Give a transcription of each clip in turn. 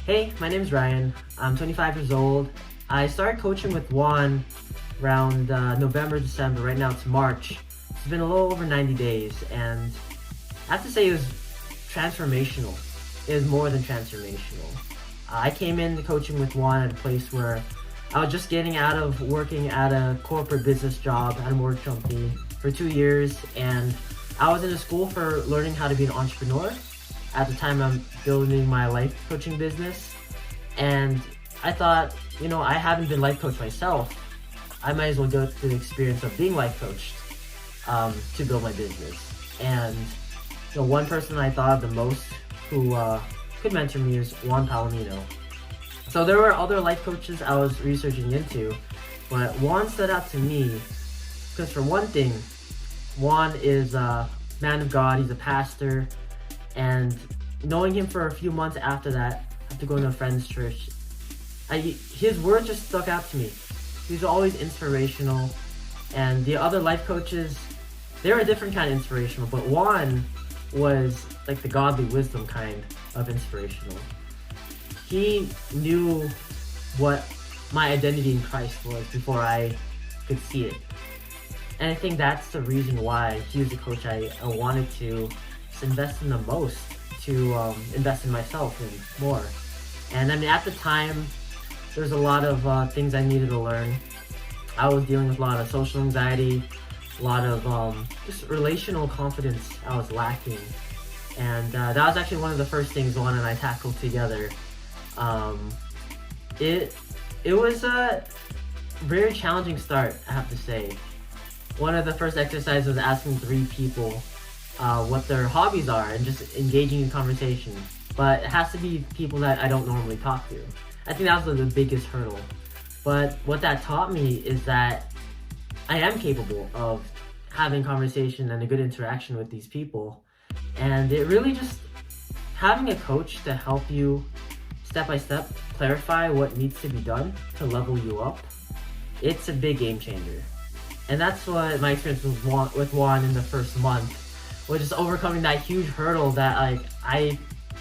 Hey, my name's Ryan. I'm 25 years old. I started coaching with Juan around November, December. Right now it's March. It's been a little over 90 days, and I have to say it was transformational. It was more than transformational. I came into coaching with Juan at a place where I was just getting out of working at a corporate business job at a mortgage company for 2 years, and I was in a school for learning how to be an entrepreneur. At the time, I'm building my life coaching business, and I thought, I haven't been life coached myself. I might as well go through the experience of being life coached to build my business. And one person I thought of the most who could mentor me is Juan. So there were other life coaches I was researching into, but Juan stood out to me because, for one thing, Juan is a man of God. He's a pastor. And knowing him for a few months after that, after going to a friend's church, his words just stuck out to me. He was always inspirational. And the other life coaches, they were a different kind of inspirational, but Juan was like the godly wisdom kind of inspirational. He knew what my identity in Christ was before I could see it. And I think that's the reason why he was the coach I wanted to invest in the most, to invest in myself and more. And at the time, there's a lot of things I needed to learn. I was dealing with a lot of social anxiety, a lot of just relational confidence I was lacking. And that was actually one of the first things Juan and I tackled together. It was a very challenging start, I have to say. One of the first exercises was asking 3 people what their hobbies are and just engaging in conversation. But it has to be people that I don't normally talk to. I think that was the biggest hurdle. But what that taught me is that I am capable of having conversation and a good interaction with these people. And it really just, having a coach to help you step by step clarify what needs to be done to level you up, it's a big game changer. And that's what my experience with Juan in the first month was, just overcoming that huge hurdle that I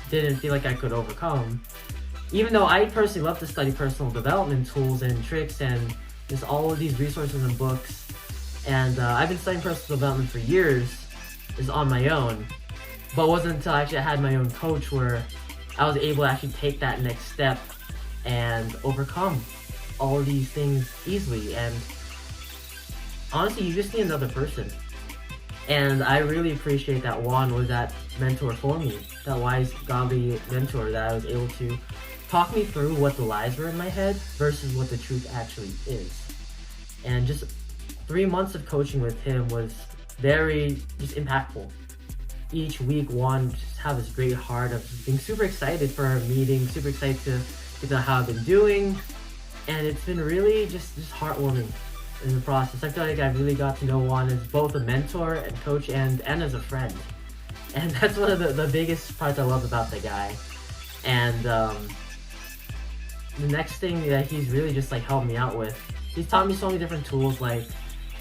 didn't feel like I could overcome. Even though I personally love to study personal development tools and tricks and just all of these resources and books. And I've been studying personal development for years, is on my own. But it wasn't until I actually had my own coach where I was able to actually take that next step and overcome all of these things easily. And honestly, you just need another person. And I really appreciate that Juan was that mentor for me, that wise, godly mentor that I was able to talk me through what the lies were in my head versus what the truth actually is. And just 3 months of coaching with him was very just impactful. Each week, Juan just had this great heart of being super excited for our meeting, super excited to get to know how I've been doing. And it's been really just heartwarming in the process. I feel like I really got to know Juan as both a mentor and coach and as a friend. And that's one of the biggest parts I love about the guy. And the next thing that he's really just helped me out with, he's taught me so many different tools. Like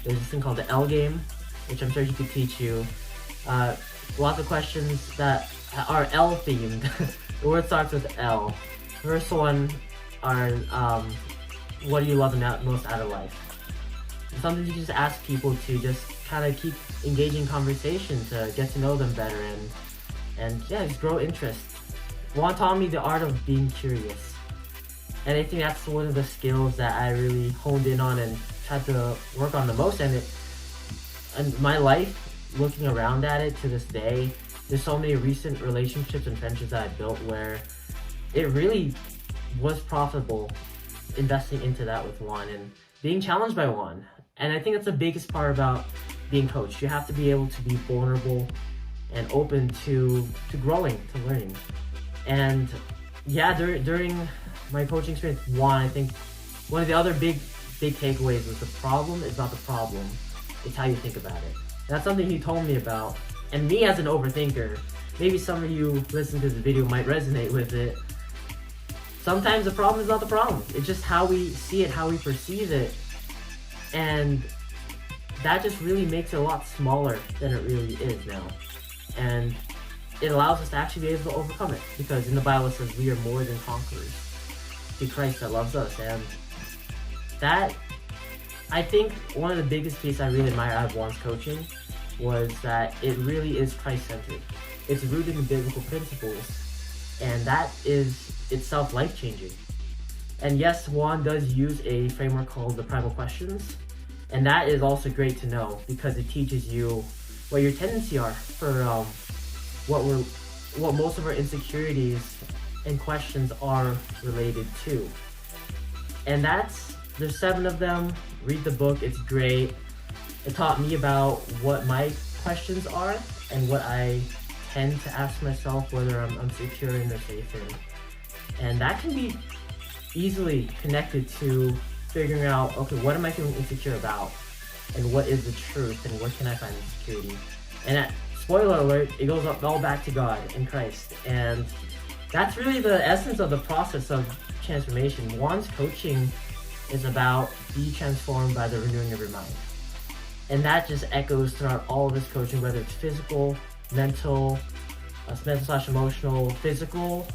there's this thing called the L game, which I'm sure he could teach you. Lots of questions that are L themed. The word starts with L. The first one are what do you love most out of life? Something you just ask people to just kind of keep engaging in conversation to get to know them better and just grow interest. Juan taught me the art of being curious. And I think that's one of the skills that I really honed in on and tried to work on the most. And my life, looking around at it to this day, there's so many recent relationships and friendships that I built where it really was profitable investing into that with Juan and being challenged by Juan. And I think that's the biggest part about being coached. You have to be able to be vulnerable and open to growing, to learning. And during my coaching experience with Juan, I think one of the other big takeaways was the problem is not the problem, it's how you think about it. That's something he told me about. And me as an overthinker, maybe some of you listening to this video might resonate with it. Sometimes the problem is not the problem. It's just how we see it, how we perceive it. And that just really makes it a lot smaller than it really is now. And it allows us to actually be able to overcome it, because in the Bible it says we are more than conquerors through Christ that loves us. And that, I think one of the biggest pieces I really admire out of Juan's coaching was that it really is Christ-centered. It's rooted in biblical principles, and that is itself life-changing. And yes, Juan does use a framework called the primal questions, and that is also great to know, because it teaches you what your tendencies are for what most of our insecurities and questions are related to. And there's 7 of them. Read the book, it's great. It taught me about what my questions are and what I tend to ask myself, whether I'm secure in or safe in. And that can be easily connected to figuring out, okay, what am I feeling insecure about? And what is the truth? And where can I find insecurity? And spoiler alert, it goes all back to God and Christ. And that's really the essence of the process of transformation. Juan's coaching is about be transformed by the renewing of your mind. And that just echoes throughout all of his coaching, whether it's physical, mental / emotional, physical,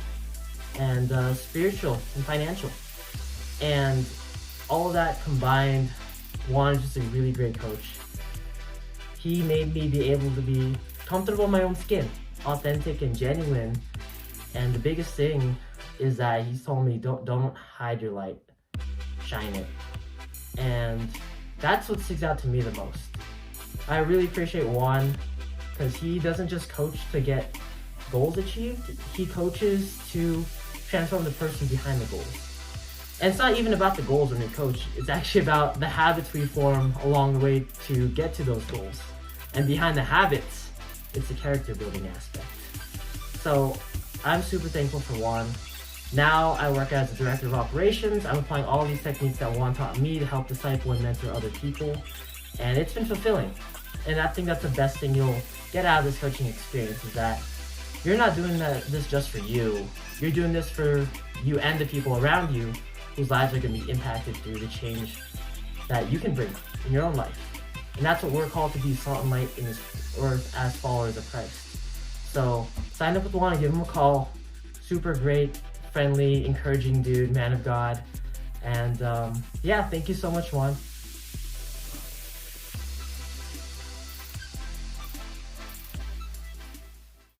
and spiritual and financial. And all of that combined, Juan is just a really great coach. He made me be able to be comfortable in my own skin, authentic and genuine. And the biggest thing is that he's told me, don't hide your light, shine it. And that's what sticks out to me the most. I really appreciate Juan, because he doesn't just coach to get goals achieved, he coaches to transform the person behind the goals. And it's not even about the goals when we coach, it's actually about the habits we form along the way to get to those goals. And behind the habits, it's the character building aspect. So I'm super thankful for Juan. Now I work as a director of operations. I'm applying all these techniques that Juan taught me to help disciple and mentor other people. And it's been fulfilling. And I think that's the best thing you'll get out of this coaching experience, is that you're not doing this just for you. You're doing this for you and the people around you, whose lives are going to be impacted through the change that you can bring in your own life. And that's what we're called to be, salt and light in this earth as followers of Christ. So sign up with Juan and give him a call. Super great, friendly, encouraging dude, man of God. And yeah, thank you so much, Juan.